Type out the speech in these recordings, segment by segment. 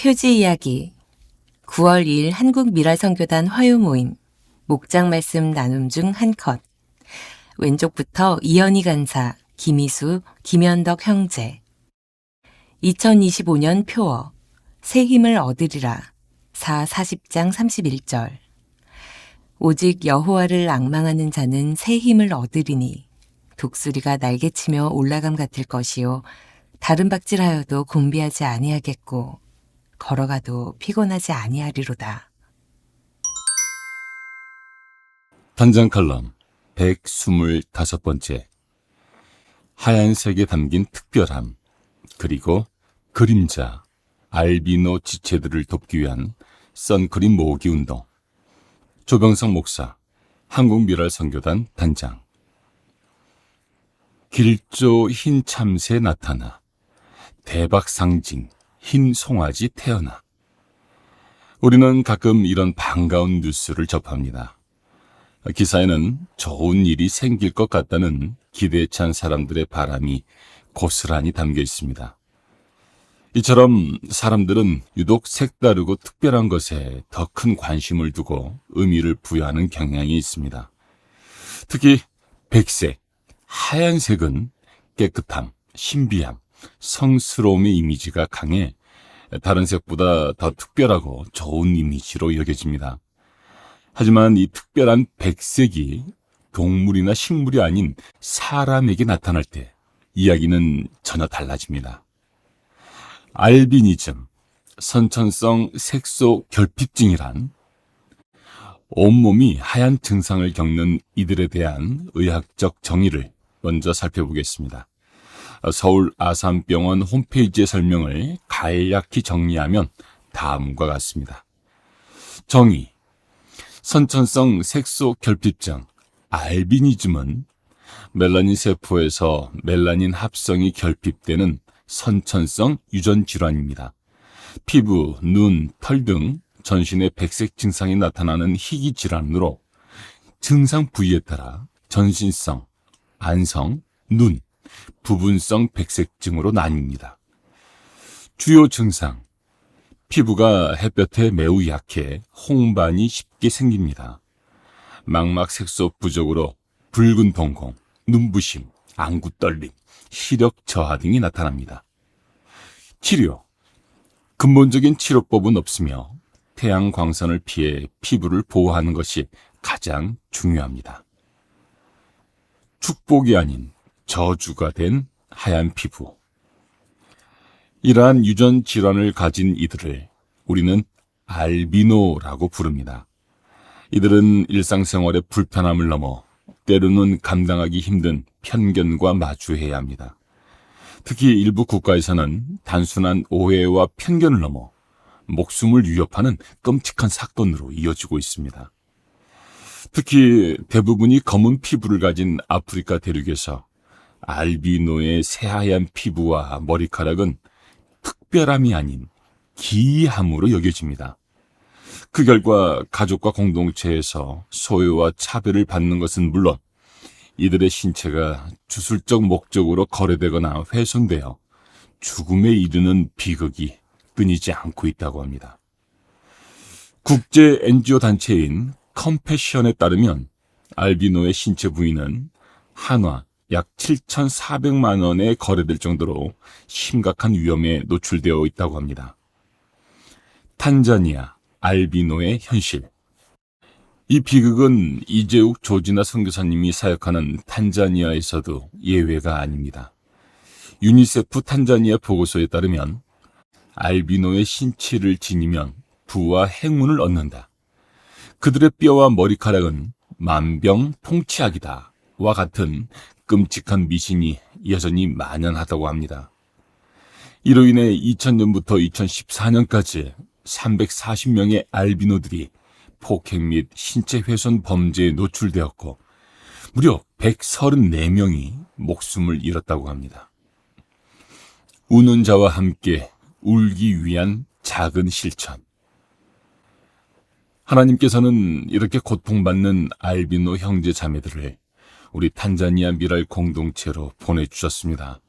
표지 이야기 9월 2일 한국미랄선교단 화요모임 목장 말씀 나눔 중 한 컷. 왼쪽부터 이현희 간사, 김희수, 김현덕 형제. 2025년 표어 새 힘을 얻으리라 40장 31절. 오직 여호와를 앙망하는 자는 새 힘을 얻으리니 독수리가 날개치며 올라감 같을 것이요 다른 박질하여도 곤비하지 아니하겠고 걸어가도 피곤하지 아니하리로다. 단장 칼럼 125번째. 하얀색에 담긴 특별함, 그리고 그림자, 알비노 지체들을 돕기 위한 선크림 모으기 운동. 조병성 목사, 한국미랄선교단 단장. 길조 흰 참새 나타나, 대박 상징 흰 송아지 태어나. 우리는 가끔 이런 반가운 뉴스를 접합니다. 기사에는 좋은 일이 생길 것 같다는 기대에 찬 사람들의 바람이 고스란히 담겨 있습니다. 이처럼 사람들은 유독 색다르고 특별한 것에 더 큰 관심을 두고 의미를 부여하는 경향이 있습니다. 특히 백색, 하얀색은 깨끗함, 신비함, 성스러움의 이미지가 강해 다른 색보다 더 특별하고 좋은 이미지로 여겨집니다. 하지만 이 특별한 백색이 동물이나 식물이 아닌 사람에게 나타날 때 이야기는 전혀 달라집니다. 알비니즘, 선천성 색소 결핍증이란 온몸이 하얀 증상을 겪는 이들에 대한 의학적 정의를 먼저 살펴보겠습니다. 서울 아산병원 홈페이지의 설명을 간략히 정리하면 다음과 같습니다. 정의: 선천성 색소 결핍증, 알비니즘은 멜라닌 세포에서 멜라닌 합성이 결핍되는 선천성 유전 질환입니다. 피부, 눈, 털 등 전신의 백색 증상이 나타나는 희귀 질환으로 증상 부위에 따라 전신성, 안성, 눈, 부분성 백색증으로 나뉩니다. 주요 증상: 피부가 햇볕에 매우 약해 홍반이 쉽게 생깁니다. 망막 색소 부족으로 붉은 동공, 눈부심, 안구 떨림, 시력 저하 등이 나타납니다. 치료: 근본적인 치료법은 없으며 태양 광선을 피해 피부를 보호하는 것이 가장 중요합니다. 축복이 아닌 저주가 된 하얀 피부. 이러한 유전 질환을 가진 이들을 우리는 알비노라고 부릅니다. 이들은 일상생활의 불편함을 넘어 때로는 감당하기 힘든 편견과 마주해야 합니다. 특히 일부 국가에서는 단순한 오해와 편견을 넘어 목숨을 위협하는 끔찍한 사건으로 이어지고 있습니다. 특히 대부분이 검은 피부를 가진 아프리카 대륙에서 알비노의 새하얀 피부와 머리카락은 특별함이 아닌 기이함으로 여겨집니다. 그 결과 가족과 공동체에서 소외와 차별을 받는 것은 물론 이들의 신체가 주술적 목적으로 거래되거나 훼손되어 죽음에 이르는 비극이 끊이지 않고 있다고 합니다. 국제 NGO 단체인 컴패션에 따르면 알비노의 신체 부위는 한화 약 7,400만 원에 거래될 정도로 심각한 위험에 노출되어 있다고 합니다. 탄자니아 알비노의 현실. 이 비극은 이재욱 조지나 선교사님이 사역하는 탄자니아에서도 예외가 아닙니다. 유니세프 탄자니아 보고서에 따르면 알비노의 신체를 지니면 부와 행운을 얻는다. 그들의 뼈와 머리카락은 만병통치약이다 와 같은 끔찍한 미신이 여전히 만연하다고 합니다. 이로 인해 2000년부터 2014년까지 340명의 알비노들이 폭행 및 신체 훼손 범죄에 노출되었고 무려 134명이 목숨을 잃었다고 합니다. 우는 자와 함께 울기 위한 작은 실천. 하나님께서는 이렇게 고통받는 알비노 형제 자매들을 우리 탄자니아 미랄 공동체로 보내주셨습니다.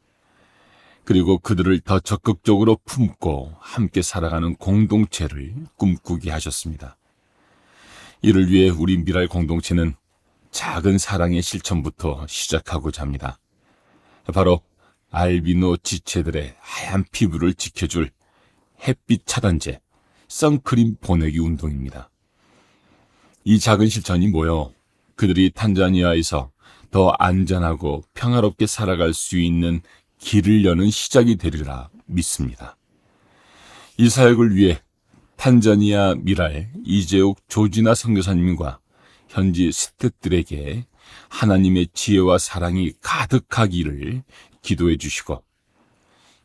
그리고 그들을 더 적극적으로 품고 함께 살아가는 공동체를 꿈꾸게 하셨습니다. 이를 위해 우리 미랄 공동체는 작은 사랑의 실천부터 시작하고자 합니다. 바로 알비노 지체들의 하얀 피부를 지켜줄 햇빛 차단제, 선크림 보내기 운동입니다. 이 작은 실천이 모여 그들이 탄자니아에서 더 안전하고 평화롭게 살아갈 수 있는 길을 여는 시작이 되리라 믿습니다. 이 사역을 위해 탄자니아 미랄 이재욱 조지나 선교사님과 현지 스태프들에게 하나님의 지혜와 사랑이 가득하기를 기도해 주시고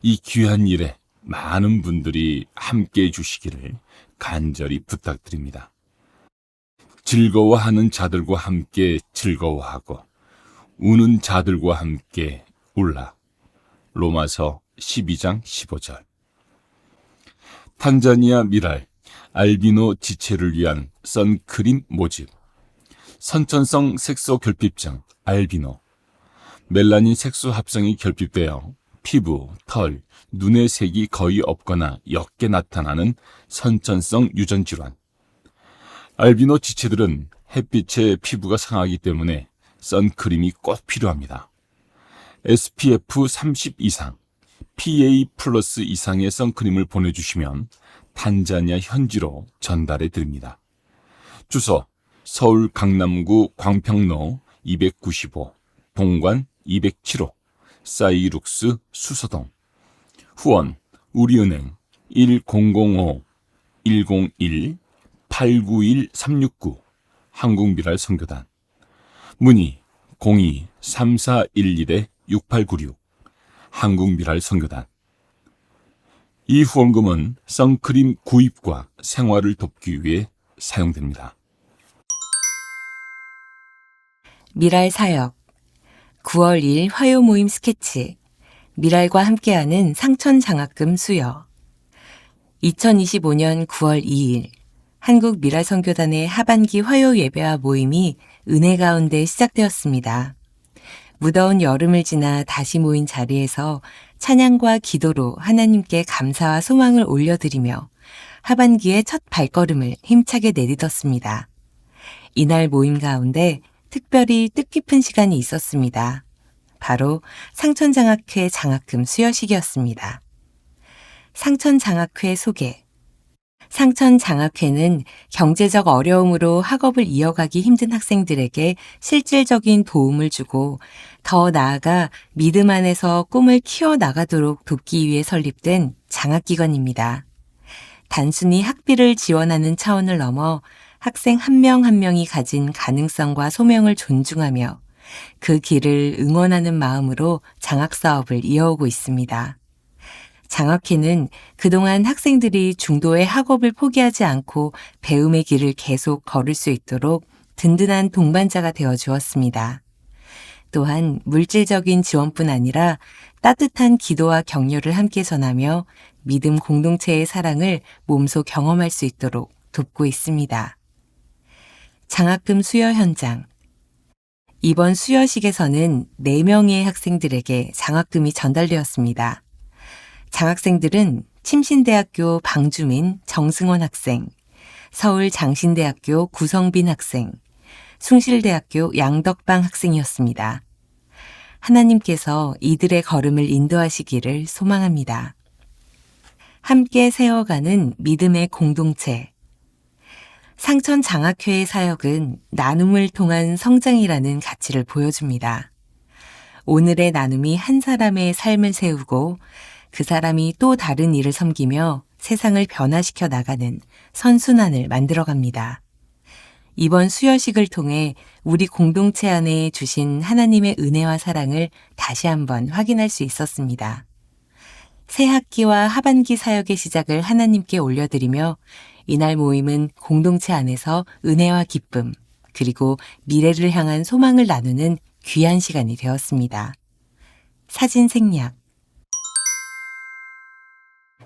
이 귀한 일에 많은 분들이 함께해 주시기를 간절히 부탁드립니다. 즐거워하는 자들과 함께 즐거워하고 우는 자들과 함께 울라. 로마서 12장 15절. 탄자니아 미랄 알비노 지체를 위한 선크림 모집. 선천성 색소 결핍증 알비노. 멜라닌 색소 합성이 결핍되어 피부, 털, 눈의 색이 거의 없거나 옅게 나타나는 선천성 유전 질환. 알비노 지체들은 햇빛에 피부가 상하기 때문에 선크림이 꼭 필요합니다. SPF 30 이상, PA 플러스 이상의 선크림을 보내주시면 탄자니아 현지로 전달해 드립니다. 주소 서울 강남구 광평로 295, 동관 207호, 사이룩스 수서동. 후원 우리은행 1005-101-891-369 한국미랄 선교단. 문의 02-3411-6896 한국미랄 선교단. 이 후원금은 선크림 구입과 생활을 돕기 위해 사용됩니다. 미랄 사역 9월 2일 화요 모임 스케치 미랄과 함께하는 상천 장학금 수여 2025년 9월 2일 한국 미랄 선교단의 하반기 화요 예배와 모임이 은혜 가운데 시작되었습니다. 무더운 여름을 지나 다시 모인 자리에서 찬양과 기도로 하나님께 감사와 소망을 올려드리며 하반기의 첫 발걸음을 힘차게 내딛었습니다. 이날 모임 가운데 특별히 뜻깊은 시간이 있었습니다. 바로 상천장학회 장학금 수여식이었습니다. 상천장학회 소개. 상천장학회는 경제적 어려움으로 학업을 이어가기 힘든 학생들에게 실질적인 도움을 주고 더 나아가 믿음 안에서 꿈을 키워나가도록 돕기 위해 설립된 장학기관입니다. 단순히 학비를 지원하는 차원을 넘어 학생 한 명 한 명이 가진 가능성과 소명을 존중하며 그 길을 응원하는 마음으로 장학사업을 이어오고 있습니다. 장학회는 그동안 학생들이 중도의 학업을 포기하지 않고 배움의 길을 계속 걸을 수 있도록 든든한 동반자가 되어 주었습니다. 또한 물질적인 지원뿐 아니라 따뜻한 기도와 격려를 함께 전하며 믿음 공동체의 사랑을 몸소 경험할 수 있도록 돕고 있습니다. 장학금 수여 현장. 이번 수여식에서는 4명의 학생들에게 장학금이 전달되었습니다. 장학생들은 침신대학교 방주민 정승원 학생, 서울장신대학교 구성빈 학생, 숭실대학교 양덕방 학생이었습니다. 하나님께서 이들의 걸음을 인도하시기를 소망합니다. 함께 세워가는 믿음의 공동체. 상천장학회의 사역은 나눔을 통한 성장이라는 가치를 보여줍니다. 오늘의 나눔이 한 사람의 삶을 세우고 그 사람이 또 다른 일을 섬기며 세상을 변화시켜 나가는 선순환을 만들어갑니다. 이번 수여식을 통해 우리 공동체 안에 주신 하나님의 은혜와 사랑을 다시 한번 확인할 수 있었습니다. 새 학기와 하반기 사역의 시작을 하나님께 올려드리며 이날 모임은 공동체 안에서 은혜와 기쁨, 그리고 미래를 향한 소망을 나누는 귀한 시간이 되었습니다. 사진 생략.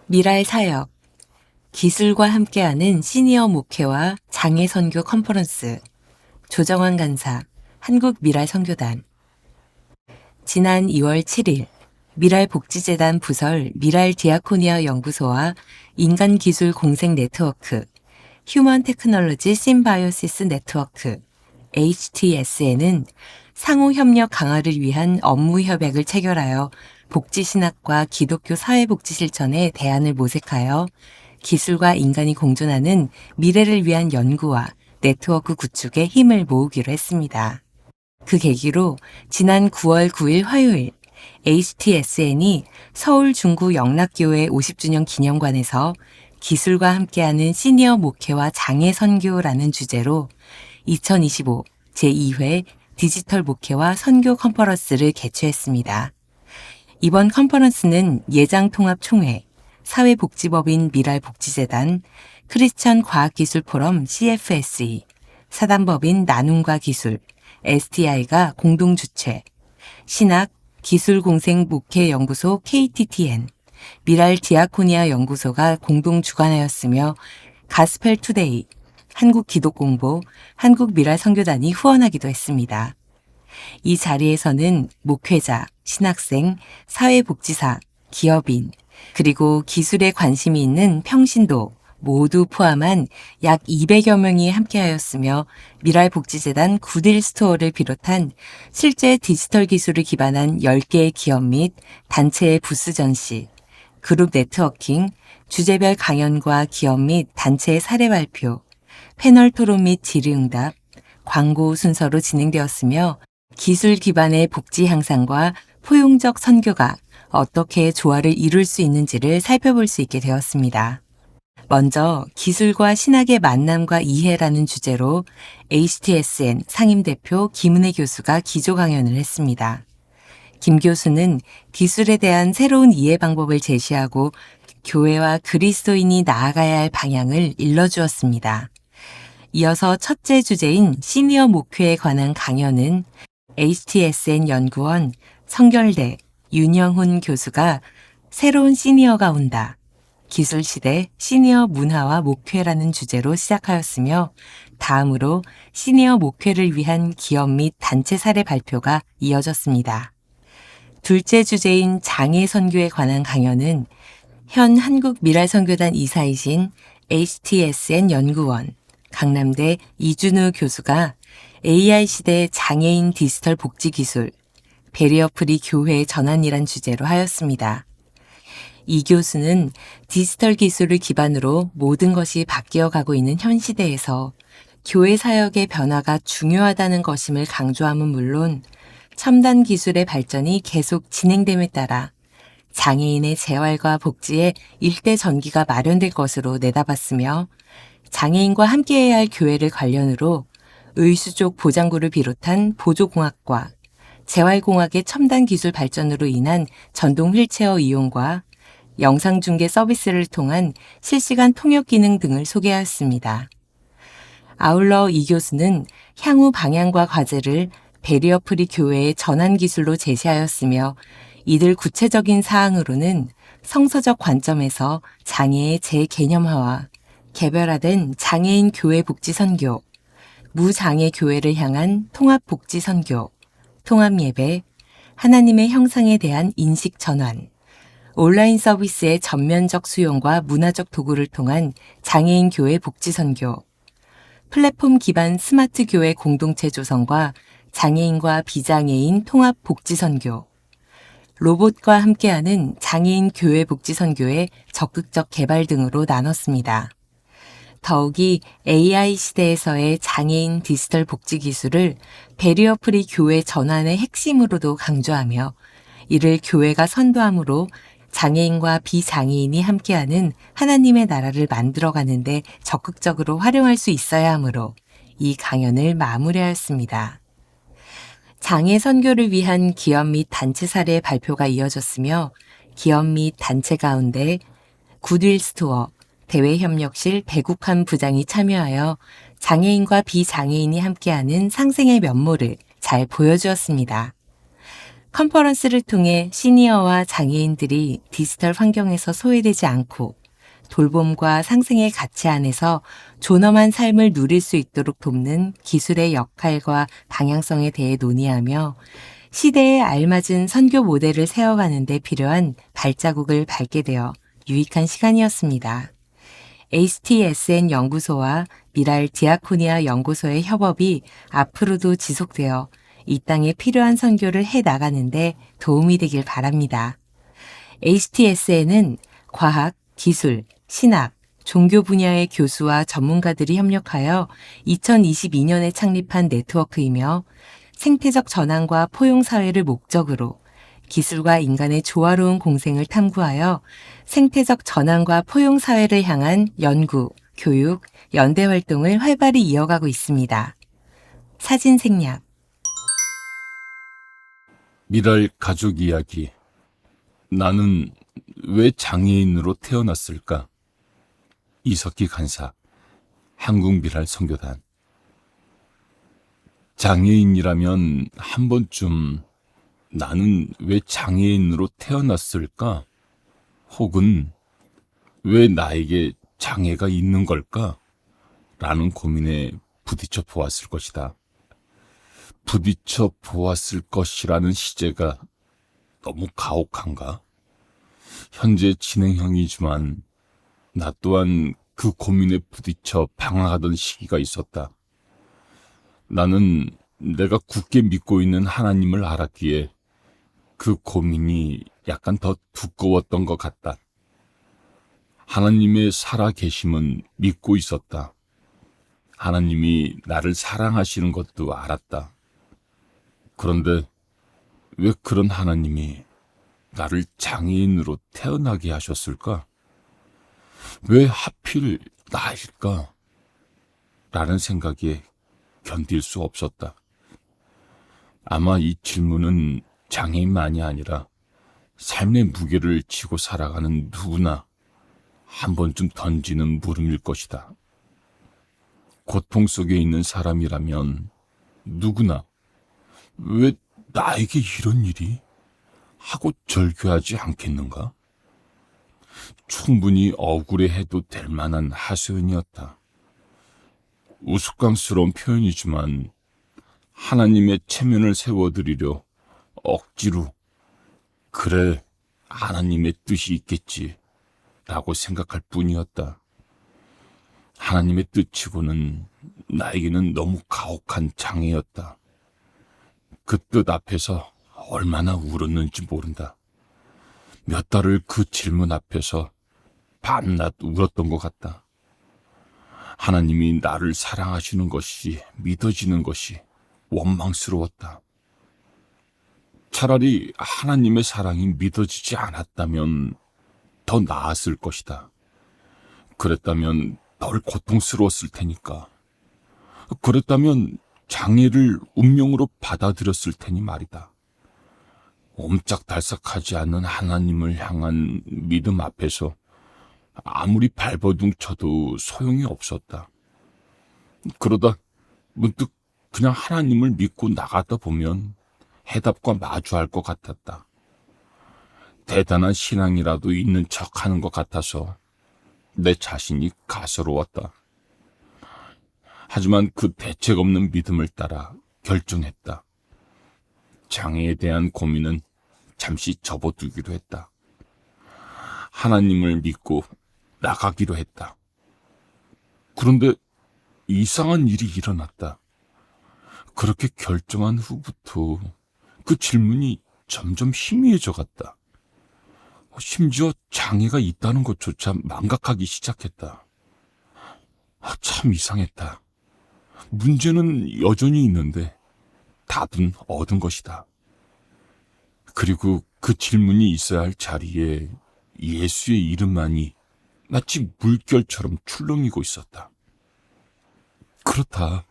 미랄 사역. 기술과 함께하는 시니어 목회와 장애 선교 컨퍼런스. 조정환 간사, 한국 미랄 선교단. 지난 2월 7일 미랄복지재단 부설 미랄디아코니아 연구소와 인간기술공생 네트워크, 휴먼 테크놀로지 심바이오시스 네트워크, HTSN은 상호 협력 강화를 위한 업무 협약을 체결하여 복지신학과 기독교 사회복지 실천에 대안을 모색하여 기술과 인간이 공존하는 미래를 위한 연구와 네트워크 구축에 힘을 모으기로 했습니다. 그 계기로 지난 9월 9일 화요일 HTSN이 서울 중구 영락교회 50주년 기념관에서 기술과 함께하는 시니어 목회와 장애 선교라는 주제로 2025 제2회 디지털 목회와 선교 컨퍼런스를 개최했습니다. 이번 컨퍼런스는 예장통합총회, 사회복지법인 미랄복지재단, 크리스천 과학기술포럼 CFSE, 사단법인 나눔과 기술, STI가 공동 주최, 신학, 기술공생 목회연구소 KTTN, 미랄디아코니아 연구소가 공동 주관하였으며 가스펠투데이, 한국기독공보, 한국미랄선교단이 후원하기도 했습니다. 이 자리에서는 목회자, 신학생, 사회복지사, 기업인, 그리고 기술에 관심이 있는 평신도 모두 포함한 약 200여 명이 함께하였으며 미랄복지재단 굿윌 스토어를 비롯한 실제 디지털 기술을 기반한 10개의 기업 및 단체의 부스 전시, 그룹 네트워킹, 주제별 강연과 기업 및 단체의 사례 발표, 패널 토론 및 질의응답, 광고 순서로 진행되었으며 기술 기반의 복지 향상과 포용적 선교가 어떻게 조화를 이룰 수 있는지를 살펴볼 수 있게 되었습니다. 먼저 기술과 신학의 만남과 이해라는 주제로 HTSN 상임대표 김은혜 교수가 기조 강연을 했습니다. 김 교수는 기술에 대한 새로운 이해 방법을 제시하고 교회와 그리스도인이 나아가야 할 방향을 일러주었습니다. 이어서 첫째 주제인 시니어 목회에 관한 강연은 HTSN 연구원 성결대 윤영훈 교수가 새로운 시니어가 온다. 기술시대 시니어 문화와 목회라는 주제로 시작하였으며 다음으로 시니어 목회를 위한 기업 및 단체 사례 발표가 이어졌습니다. 둘째 주제인 장애 선교에 관한 강연은 현 한국미랄선교단 이사이신 HTSN 연구원 강남대 이준우 교수가 AI 시대 장애인 디지털 복지 기술, 베리어 프리 교회 전환이란 주제로 하였습니다. 이 교수는 디지털 기술을 기반으로 모든 것이 바뀌어가고 있는 현 시대에서 교회 사역의 변화가 중요하다는 것임을 강조함은 물론 첨단 기술의 발전이 계속 진행됨에 따라 장애인의 재활과 복지에 일대 전기가 마련될 것으로 내다봤으며 장애인과 함께해야 할 교회를 관련으로 의수족 보장구를 비롯한 보조공학과 재활공학의 첨단 기술 발전으로 인한 전동 휠체어 이용과 영상중계 서비스를 통한 실시간 통역 기능 등을 소개하였습니다. 아울러 이 교수는 향후 방향과 과제를 베리어 프리 교회의 전환 기술로 제시하였으며 이들 구체적인 사항으로는 성서적 관점에서 장애의 재개념화와 개별화된 장애인 교회 복지 선교, 무장애 교회를 향한 통합 복지 선교, 통합 예배, 하나님의 형상에 대한 인식 전환, 온라인 서비스의 전면적 수용과 문화적 도구를 통한 장애인 교회 복지 선교, 플랫폼 기반 스마트 교회 공동체 조성과 장애인과 비장애인 통합 복지 선교, 로봇과 함께하는 장애인 교회 복지 선교의 적극적 개발 등으로 나눴습니다. 더욱이 AI 시대에서의 장애인 디지털 복지 기술을 베리어 프리 교회 전환의 핵심으로도 강조하며 이를 교회가 선도함으로 장애인과 비장애인이 함께하는 하나님의 나라를 만들어가는데 적극적으로 활용할 수 있어야 하므로 이 강연을 마무리하였습니다. 장애 선교를 위한 기업 및 단체 사례 발표가 이어졌으며 기업 및 단체 가운데 굿윌 스토어, 대외협력실 배국환 부장이 참여하여 장애인과 비장애인이 함께하는 상생의 면모를 잘 보여주었습니다. 컨퍼런스를 통해 시니어와 장애인들이 디지털 환경에서 소외되지 않고 돌봄과 상생의 가치 안에서 존엄한 삶을 누릴 수 있도록 돕는 기술의 역할과 방향성에 대해 논의하며 시대에 알맞은 선교 모델을 세워가는 데 필요한 발자국을 밟게 되어 유익한 시간이었습니다. HTSN 연구소와 미랄 디아코니아 연구소의 협업이 앞으로도 지속되어 이 땅에 필요한 선교를 해 나가는데 도움이 되길 바랍니다. HTSN은 과학, 기술, 신학, 종교 분야의 교수와 전문가들이 협력하여 2022년에 창립한 네트워크이며 생태적 전환과 포용사회를 목적으로 기술과 인간의 조화로운 공생을 탐구하여 생태적 전환과 포용사회를 향한 연구, 교육, 연대 활동을 활발히 이어가고 있습니다. 사진 생략. 미랄 가족 이야기. 나는 왜 장애인으로 태어났을까? 이석기 간사, 한국미랄 선교단. 장애인이라면 한 번쯤 나는 왜 장애인으로 태어났을까? 혹은 왜 나에게 장애가 있는 걸까? 라는 고민에 부딪혀 보았을 것이다. 부딪혀 보았을 것이라는 시제가 너무 가혹한가? 현재 진행형이지만 나 또한 그 고민에 부딪혀 방황하던 시기가 있었다. 나는 내가 굳게 믿고 있는 하나님을 알았기에 그 고민이 약간 더 두꺼웠던 것 같다. 하나님의 살아계심은 믿고 있었다. 하나님이 나를 사랑하시는 것도 알았다. 그런데 왜 그런 하나님이 나를 장애인으로 태어나게 하셨을까? 왜 하필 나일까? 라는 생각에 견딜 수 없었다. 아마 이 질문은 장애인만이 아니라 삶의 무게를 지고 살아가는 누구나 한 번쯤 던지는 물음일 것이다. 고통 속에 있는 사람이라면 누구나 왜 나에게 이런 일이? 하고 절규하지 않겠는가? 충분히 억울해해도 될 만한 하소연이었다. 우스꽝스러운 표현이지만 하나님의 체면을 세워드리려 억지로 그래 하나님의 뜻이 있겠지 라고 생각할 뿐이었다. 하나님의 뜻치고는 나에게는 너무 가혹한 장애였다. 그 뜻 앞에서 얼마나 울었는지 모른다. 몇 달을 그 질문 앞에서 밤낮 울었던 것 같다. 하나님이 나를 사랑하시는 것이 믿어지는 것이 원망스러웠다. 차라리 하나님의 사랑이 믿어지지 않았다면 더 나았을 것이다. 그랬다면 덜 고통스러웠을 테니까. 그랬다면 장애를 운명으로 받아들였을 테니 말이다. 옴짝달싹하지 않는 하나님을 향한 믿음 앞에서 아무리 발버둥 쳐도 소용이 없었다. 그러다 문득 그냥 하나님을 믿고 나가다 보면 해답과 마주할 것 같았다. 대단한 신앙이라도 있는 척하는 것 같아서 내 자신이 가스로웠다. 하지만 그 대책 없는 믿음을 따라 결정했다. 장애에 대한 고민은 잠시 접어두기로 했다. 하나님을 믿고 나가기로 했다. 그런데 이상한 일이 일어났다. 그렇게 결정한 후부터 그 질문이 점점 희미해져 갔다. 심지어 장애가 있다는 것조차 망각하기 시작했다. 참 이상했다. 문제는 여전히 있는데 답은 얻은 것이다. 그리고 그 질문이 있어야 할 자리에 예수의 이름만이 마치 물결처럼 출렁이고 있었다. 그렇다.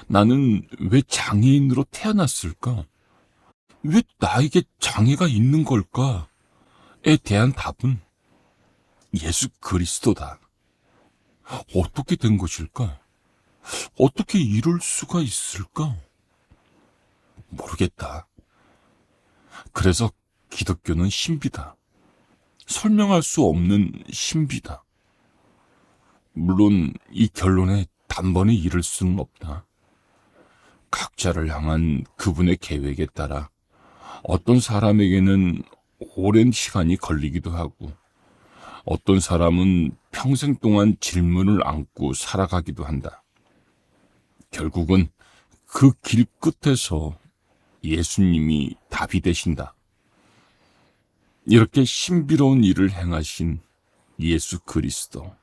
나는 왜 장애인으로 태어났을까? 왜 나에게 장애가 있는 걸까?에 대한 답은 예수 그리스도다. 어떻게 된 것일까? 어떻게 이럴 수가 있을까? 모르겠다. 그래서 기독교는 신비다. 설명할 수 없는 신비다. 물론 이 결론에 단번에 이를 수는 없다. 각자를 향한 그분의 계획에 따라 어떤 사람에게는 오랜 시간이 걸리기도 하고 어떤 사람은 평생 동안 질문을 안고 살아가기도 한다. 결국은 그 길 끝에서 예수님이 답이 되신다. 이렇게 신비로운 일을 행하신 예수 그리스도.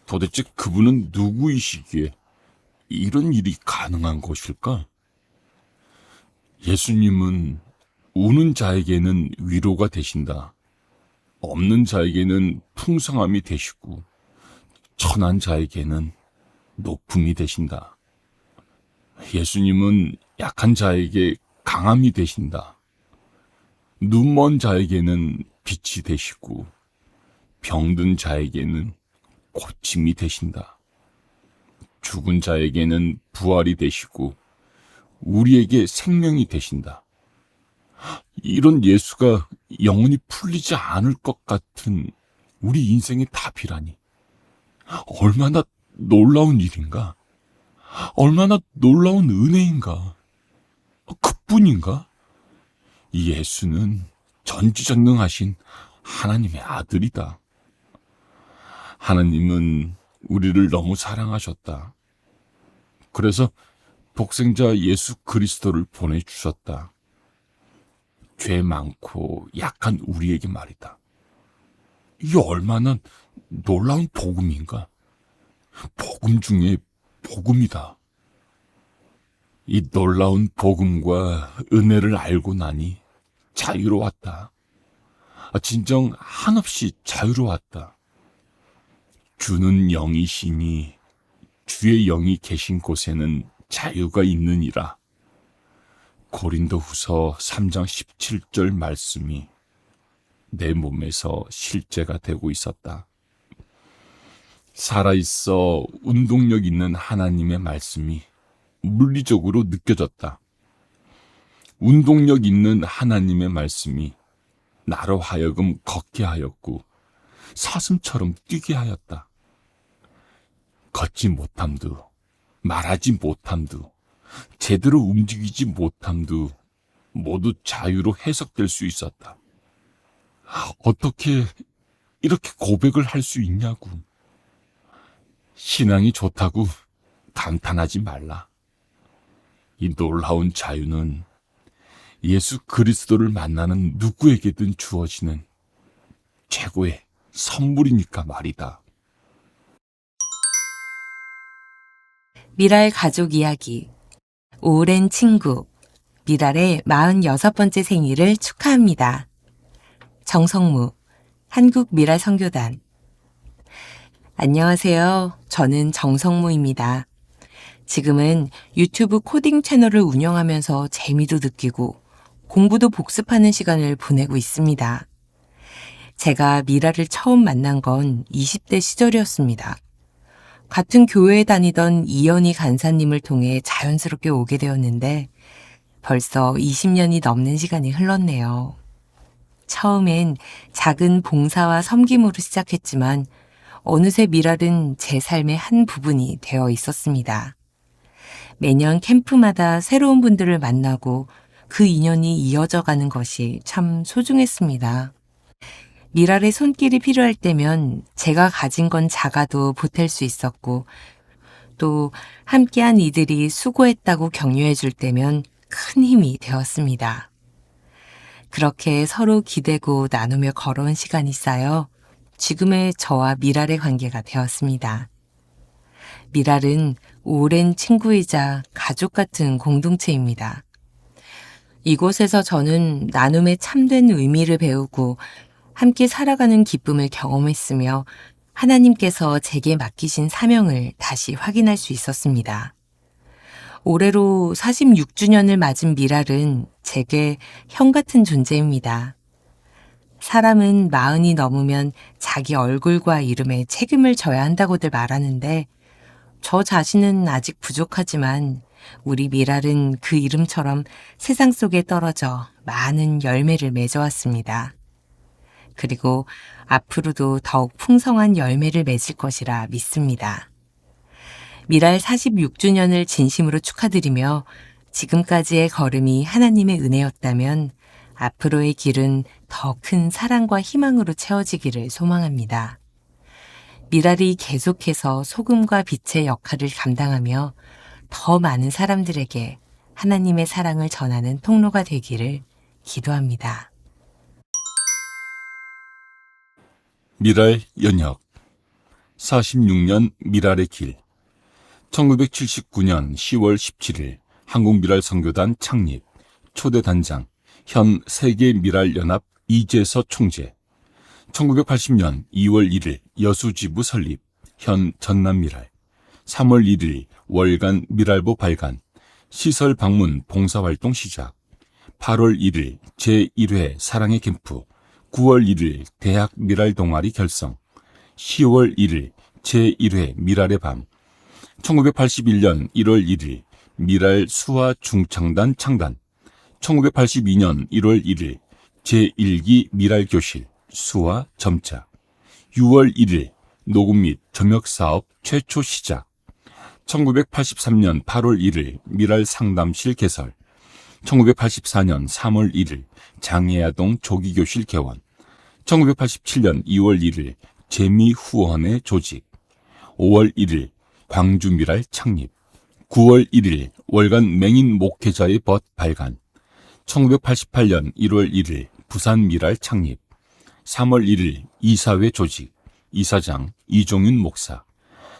도대체 그분은 누구이시기에 이런 일이 가능한 것일까? 예수님은 우는 자에게는 위로가 되신다. 없는 자에게는 풍성함이 되시고 천한 자에게는 높음이 되신다. 예수님은 약한 자에게 강함이 되신다. 눈먼 자에게는 빛이 되시고 병든 자에게는 고침이 되신다. 죽은 자에게는 부활이 되시고 우리에게 생명이 되신다. 이런 예수가 영원히 풀리지 않을 것 같은 우리 인생의 답이라니. 얼마나 놀라운 일인가? 얼마나 놀라운 은혜인가? 그뿐인가? 예수는 전지전능하신 하나님의 아들이다. 하나님은 우리를 너무 사랑하셨다. 그래서 독생자 예수 그리스도를 보내주셨다. 죄 많고 약한 우리에게 말이다. 이게 얼마나 놀라운 복음인가? 복음 중에 복음이다. 이 놀라운 복음과 은혜를 알고 나니 자유로웠다. 진정 한없이 자유로웠다. 주는 영이시니 주의 영이 계신 곳에는 자유가 있느니라. 고린도후서 3장 17절 말씀이 내 몸에서 실제가 되고 있었다. 살아있어 운동력 있는 하나님의 말씀이 물리적으로 느껴졌다. 운동력 있는 하나님의 말씀이 나로 하여금 걷게 하였고 사슴처럼 뛰게 하였다. 걷지 못함도 말하지 못함도 제대로 움직이지 못함도 모두 자유로 해석될 수 있었다. 어떻게 이렇게 고백을 할 수 있냐고. 신앙이 좋다고 감탄하지 말라. 이 놀라운 자유는 예수 그리스도를 만나는 누구에게든 주어지는 최고의 선물이니까 말이다. 미랄 가족 이야기. 오랜 친구. 미랄의 46번째 생일을 축하합니다. 정성무, 한국미랄선교단. 안녕하세요. 저는 정성무입니다. 지금은 유튜브 코딩 채널을 운영하면서 재미도 느끼고 공부도 복습하는 시간을 보내고 있습니다. 제가 미라를 처음 만난 건 20대 시절이었습니다. 같은 교회에 다니던 이연희 간사님을 통해 자연스럽게 오게 되었는데 벌써 20년이 넘는 시간이 흘렀네요. 처음엔 작은 봉사와 섬김으로 시작했지만 어느새 미랄은 제 삶의 한 부분이 되어 있었습니다. 매년 캠프마다 새로운 분들을 만나고 그 인연이 이어져 가는 것이 참 소중했습니다. 미랄의 손길이 필요할 때면 제가 가진 건 작아도 보탤 수 있었고 또 함께한 이들이 수고했다고 격려해 줄 때면 큰 힘이 되었습니다. 그렇게 서로 기대고 나누며 걸어온 시간이 쌓여 지금의 저와 미랄의 관계가 되었습니다. 미랄은 오랜 친구이자 가족 같은 공동체입니다. 이곳에서 저는 나눔의 참된 의미를 배우고 함께 살아가는 기쁨을 경험했으며 하나님께서 제게 맡기신 사명을 다시 확인할 수 있었습니다. 올해로 46주년을 맞은 미랄은 제게 형 같은 존재입니다. 사람은 40이 넘으면 자기 얼굴과 이름에 책임을 져야 한다고들 말하는데 저 자신은 아직 부족하지만 우리 미랄은 그 이름처럼 세상 속에 떨어져 많은 열매를 맺어왔습니다. 그리고 앞으로도 더욱 풍성한 열매를 맺을 것이라 믿습니다. 미랄 46주년을 진심으로 축하드리며 지금까지의 걸음이 하나님의 은혜였다면 앞으로의 길은 더 큰 사랑과 희망으로 채워지기를 소망합니다. 미랄이 계속해서 소금과 빛의 역할을 감당하며 더 많은 사람들에게 하나님의 사랑을 전하는 통로가 되기를 기도합니다. 미랄 연혁 46년 미랄의 길 1979년 10월 17일 한국미랄 선교단 창립 초대 단장 현 세계미랄연합 이재서 총재 1980년 2월 1일 여수지부 설립 현 전남미랄 3월 1일 월간 미랄보 발간 시설 방문 봉사활동 시작 8월 1일 제1회 사랑의 캠프 9월 1일 대학 미랄 동아리 결성 10월 1일 제1회 미랄의 밤 1981년 1월 1일 미랄 수화 중창단 창단 1982년 1월 1일 제1기 미랄 교실 수화 점자 6월 1일 녹음 및 점역 사업 최초 시작 1983년 8월 1일 미랄 상담실 개설 1984년 3월 1일 장애아동 조기교실 개원 1987년 2월 1일 재미후원회 조직 5월 1일 광주미랄 창립 9월 1일 월간 맹인 목회자의 벗 발간 1988년 1월 1일 부산미랄 창립 3월 1일 이사회 조직 이사장 이종윤 목사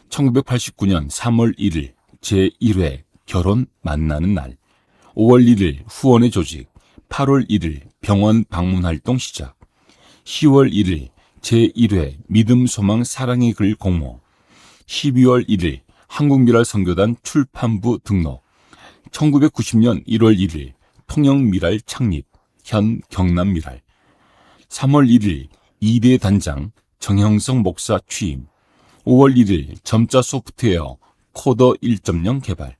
1989년 3월 1일 제1회 결혼 만나는 날 5월 1일 후원회 조직 8월 1일 병원 방문 활동 시작 10월 1일 제1회 믿음 소망 사랑의 글 공모 12월 1일 한국미랄 선교단 출판부 등록 1990년 1월 1일 통영미랄 창립 현 경남미랄 3월 1일 2대 단장 정형성 목사 취임 5월 1일 점자 소프트웨어 코더 1.0 개발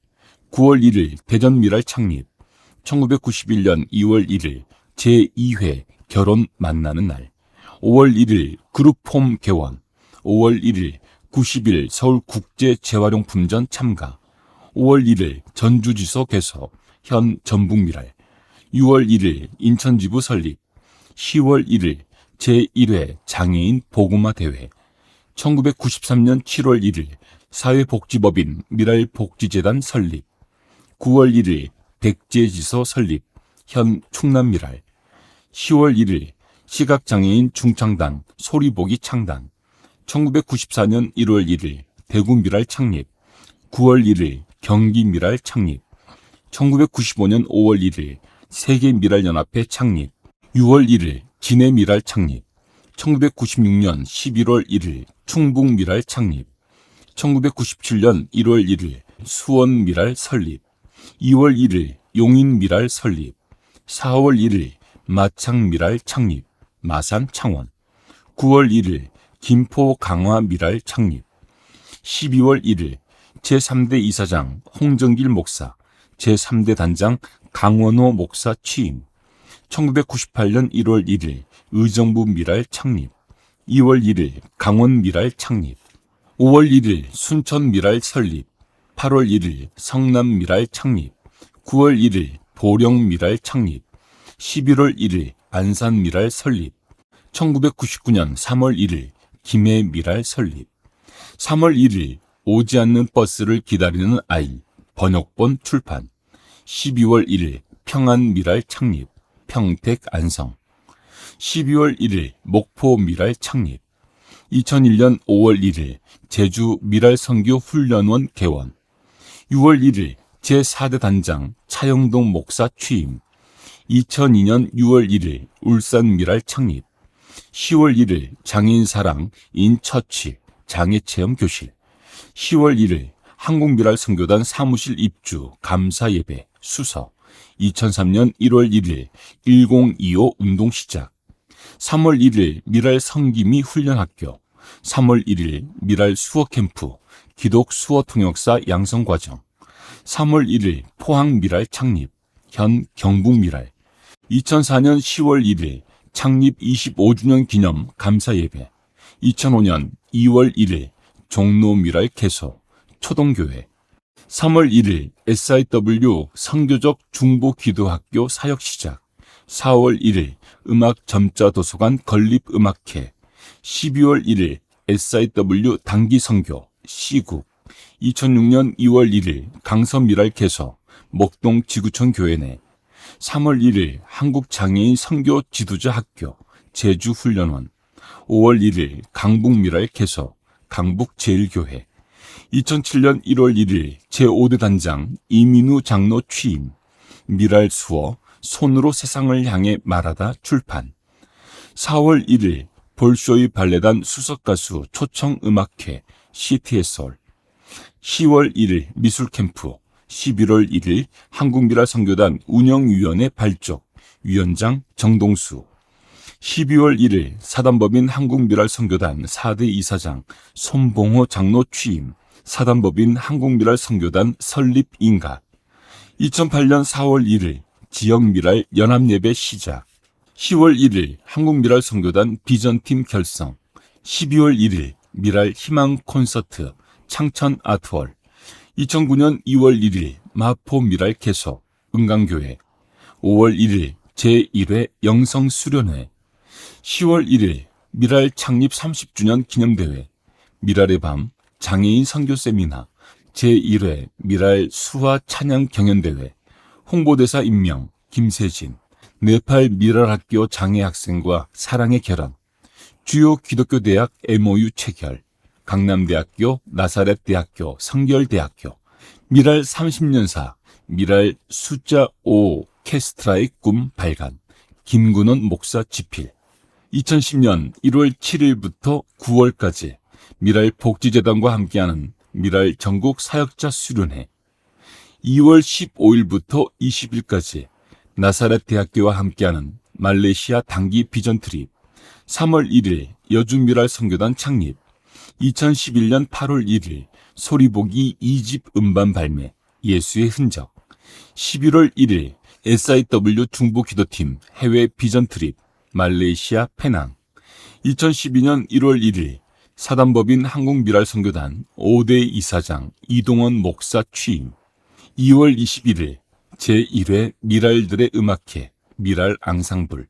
9월 1일 대전미랄 창립 1991년 2월 1일 제2회 결혼 만나는 날 5월 1일 그룹홈 개원 5월 1일 90일 서울국제재활용품전 참가 5월 1일 전주지소 개소 현 전북미랄 6월 1일 인천지부 설립 10월 1일 제1회 장애인 복음화 대회 1993년 7월 1일 사회복지법인 미랄복지재단 설립 9월 1일 백제지소 설립 현 충남미랄 10월 1일 시각장애인 중창단 소리보기 창단 1994년 1월 1일 대구미랄 창립 9월 1일 경기미랄 창립 1995년 5월 1일 세계미랄연합회 창립 6월 1일 진해미랄 창립 1996년 11월 1일 충북미랄 창립 1997년 1월 1일 수원미랄 설립 2월 1일 용인미랄 설립 4월 1일 마창미랄 창립 마산 창원 9월 1일 김포 강화미랄 창립 12월 1일 제3대 이사장 홍정길 목사 제3대 단장 강원호 목사 취임 1998년 1월 1일 의정부 미랄 창립 2월 1일 강원 미랄 창립 5월 1일 순천 미랄 설립 8월 1일 성남 미랄 창립 9월 1일 보령 미랄 창립 11월 1일 안산 미랄 설립 1999년 3월 1일 김해 미랄 설립 3월 1일 오지 않는 버스를 기다리는 아이 번역본 출판 12월 1일 평안 미랄 창립 평택 안성 12월 1일 목포 미랄 창립 2001년 5월 1일 제주 미랄 선교 훈련원 개원 6월 1일 제4대 단장 차영동 목사 취임 2002년 6월 1일 울산 미랄 창립 10월 1일 장애인 사랑 인처치 장애체험 교실 10월 1일 한국미랄 선교단 사무실 입주 감사 예배 수서 2003년 1월 1일 1025 운동 시작 3월 1일 미랄 성기미 훈련학교 3월 1일 미랄 수어 캠프 기독 수어 통역사 양성과정 3월 1일 포항 미랄 창립 현 경북 미랄 2004년 10월 1일 창립 25주년 기념 감사 예배 2005년 2월 1일 종로 미랄 개소 초동교회. 3월 1일 SIW 선교적 중보기도학교 사역 시작. 4월 1일 음악점자도서관 건립음악회. 12월 1일 SIW 단기선교 C국. 2006년 2월 1일 강서미랄 개서 목동 지구촌 교회 내. 3월 1일 한국장애인 선교 지도자 학교 제주훈련원. 5월 1일 강북미랄 개서 강북제일교회. 2007년 1월 1일 제5대 단장 이민우 장로 취임. 미랄 수어 손으로 세상을 향해 말하다 출판. 4월 1일 볼쇼이 발레단 수석가수 초청음악회 CTS홀. 10월 1일 미술캠프. 11월 1일 한국미랄 선교단 운영위원회 발족. 위원장 정동수. 12월 1일 사단법인 한국미랄 선교단 4대 이사장 손봉호 장로 취임. 사단법인 한국미랄 선교단 설립 인가. 2008년 4월 1일 지역미랄 연합예배 시작. 10월 1일 한국미랄 선교단 비전팀 결성. 12월 1일 미랄 희망 콘서트 창천 아트월. 2009년 2월 1일 마포 미랄 개소 은강교회. 5월 1일 제1회 영성 수련회. 10월 1일 미랄 창립 30주년 기념대회. 미랄의 밤 장애인 선교 세미나. 제1회 미랄 수화 찬양 경연대회. 홍보대사 임명 김세진. 네팔 미랄 학교 장애 학생과 사랑의 결혼. 주요 기독교 대학 MOU 체결. 강남대학교, 나사렛대학교, 성결대학교. 미랄 30년사, 미랄 숫자 5 캐스트라의 꿈 발간. 김근원 목사 집필. 2010년 1월 7일부터 9월까지 미랄 복지재단과 함께하는 미랄 전국 사역자 수련회. 2월 15일부터 20일까지 나사렛대학교와 함께하는 말레이시아 단기 비전 트립. 3월 1일 여주미랄 선교단 창립. 2011년 8월 1일 소리보기 2집 음반 발매 예수의 흔적. 11월 1일 SIW 중보기도팀 해외 비전 트립 말레이시아 페낭. 2012년 1월 1일 사단법인 한국미랄 선교단 5대 이사장 이동원 목사 취임. 2월 21일 제1회 미랄들의 음악회 미랄 앙상블.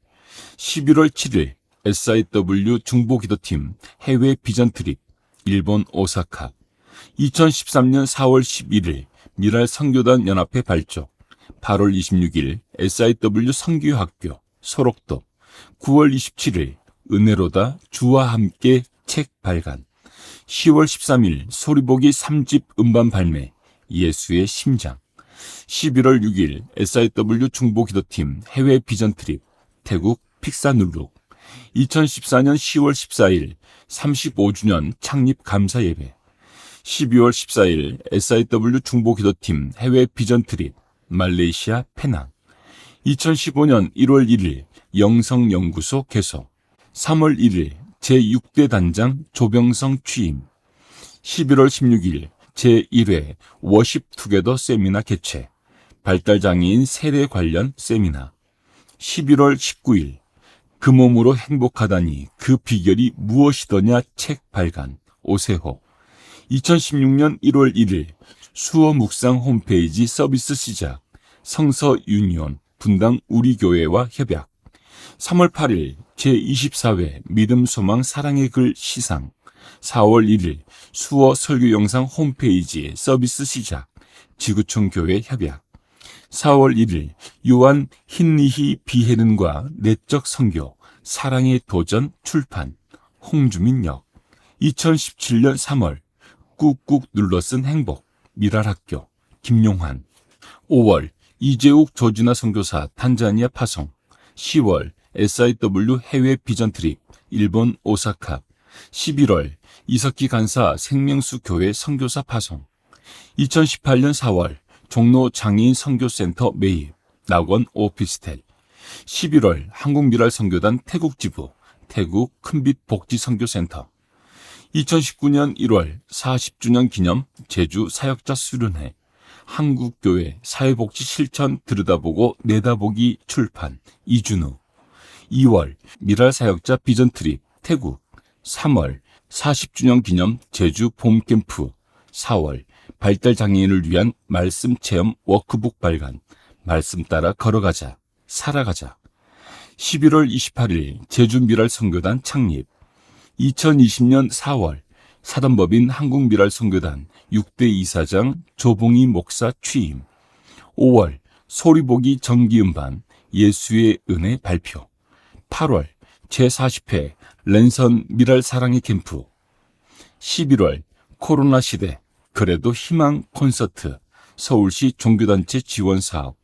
11월 7일 SIW 중보기도팀 해외 비전 트립 일본 오사카. 2013년 4월 11일 미랄 선교단 연합회 발족. 8월 26일 SIW 선교학교 소록도. 9월 27일 은혜로다 주와 함께 책 발간. 10월 13일 소리보기 3집 음반 발매 예수의 심장. 11월 6일 SIW 중보기도팀 해외 비전 트립 태국 픽사눌룩. 2014년 10월 14일 35주년 창립 감사 예배. 12월 14일 SIW 중보기도팀 해외 비전 트립 말레이시아 페낭. 2015년 1월 1일 영성연구소 개소. 3월 1일 제6대 단장 조병성 취임. 11월 16일 제1회 워십 투게더 세미나 개최. 발달장애인 세례 관련 세미나. 11월 19일 그 몸으로 행복하다니 그 비결이 무엇이더냐 책 발간 오세호. 2016년 1월 1일 수어 묵상 홈페이지 서비스 시작. 성서 유니온 분당 우리교회와 협약. 3월 8일 제24회 믿음 소망 사랑의 글 시상. 4월 1일 수어 설교 영상 홈페이지 서비스 시작. 지구촌 교회 협약. 4월 1일 요한 힌리히 비헤른과 내적 선교 사랑의 도전 출판 홍주민 역. 2017년 3월 꾹꾹 눌러 쓴 행복 미랄학교 김용환. 5월 이재욱 조진아 선교사 탄자니아 파송. 10월 SIW 해외 비전 트립 일본 오사카. 11월 이석기 간사 생명수 교회 선교사 파송. 2018년 4월 종로 장애인 선교센터 매입 낙원 오피스텔. 11월 한국미랄 선교단 태국 지부 태국 큰빛 복지 선교센터. 2019년 1월 40주년 기념 제주 사역자 수련회 한국교회 사회복지 실천 들여다보고 내다보기 출판 이준우. 2월 미랄 사역자 비전 트립 태국. 3월 40주년 기념 제주 봄 캠프. 4월 발달장애인을 위한 말씀 체험 워크북 발간, 말씀 따라 걸어가자, 살아가자. 11월 28일 제주미랄선교단 창립. 2020년 4월 사단법인 한국미랄선교단 6대 이사장 조봉희 목사 취임. 5월 소리보기 정기음반 예수의 은혜 발표. 8월 제40회 랜선 미랄 사랑의 캠프. 11월 코로나 시대 그래도 희망 콘서트 서울시 종교단체 지원 사업.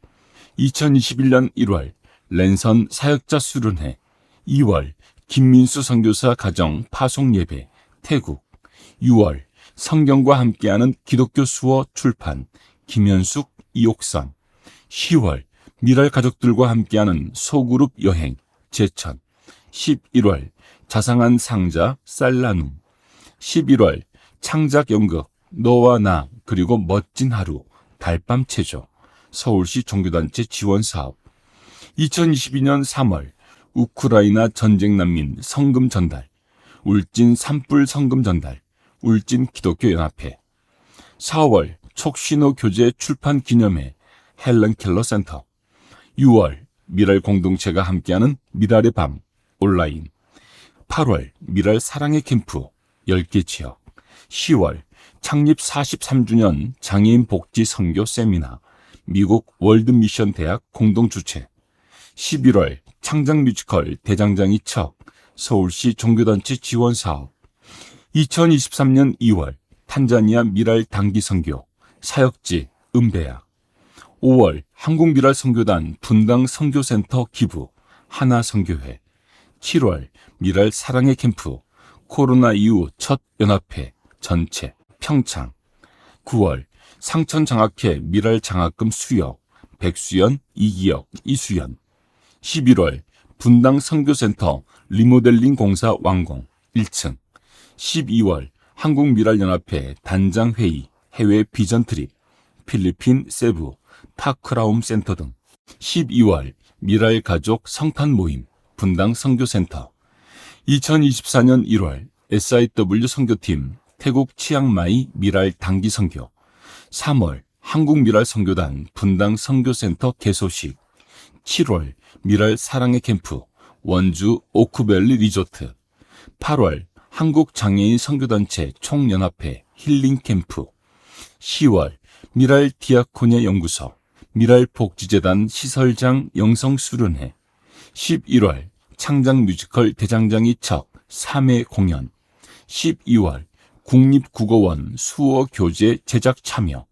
2021년 1월 랜선 사역자 수련회. 2월 김민수 선교사 가정 파송 예배 태국. 6월 성경과 함께하는 기독교 수어 출판 김현숙 이옥선. 10월 미랄 가족들과 함께하는 소그룹 여행 제천. 11월 자상한 상자 쌀나눔. 11월 창작 연극 너와 나 그리고 멋진 하루 달밤 체조 서울시 종교단체 지원 사업. 2022년 3월 우크라이나 전쟁 난민 성금 전달 울진 산불 성금 전달 울진 기독교 연합회. 4월 촉신호 교재 출판 기념회 헬렌 켈러 센터. 6월 미랄 공동체가 함께하는 미랄의 밤 온라인. 8월 미랄 사랑의 캠프 10개 지역. 10월 창립 43주년 장애인 복지 선교 세미나 미국 월드미션 대학 공동 주최. 11월 창작 뮤지컬 대장장이 척 서울시 종교단체 지원 사업. 2023년 2월 탄자니아 미랄 단기 선교 사역지 은배야. 5월 한국미랄 선교단 분당 선교센터 기부 하나 선교회. 7월 미랄 사랑의 캠프 코로나 이후 첫 연합회 전체 평창. 9월 상천 장학회 미랄 장학금 수여 백수연 이기혁 이수연. 11월 분당 선교센터 리모델링 공사 완공 1층. 12월 한국미랄연합회 단장회의 해외 비전 트립 필리핀 세부 파크라움 센터 등. 12월 미랄 가족 성탄 모임 분당 선교센터. 2024년 1월 SIW 선교팀 태국 치앙마이 미랄 단기 선교. 3월 한국미랄 선교단 분당 선교센터 개소식. 7월 미랄 사랑의 캠프 원주 오크밸리 리조트. 8월 한국장애인 선교단체 총연합회 힐링 캠프. 10월 미랄 디아코니아 연구소 미랄 복지재단 시설장 영성 수련회. 11월 창작 뮤지컬 대장장이 척 3회 공연. 12월 국립국어원 수어 교재 제작 참여.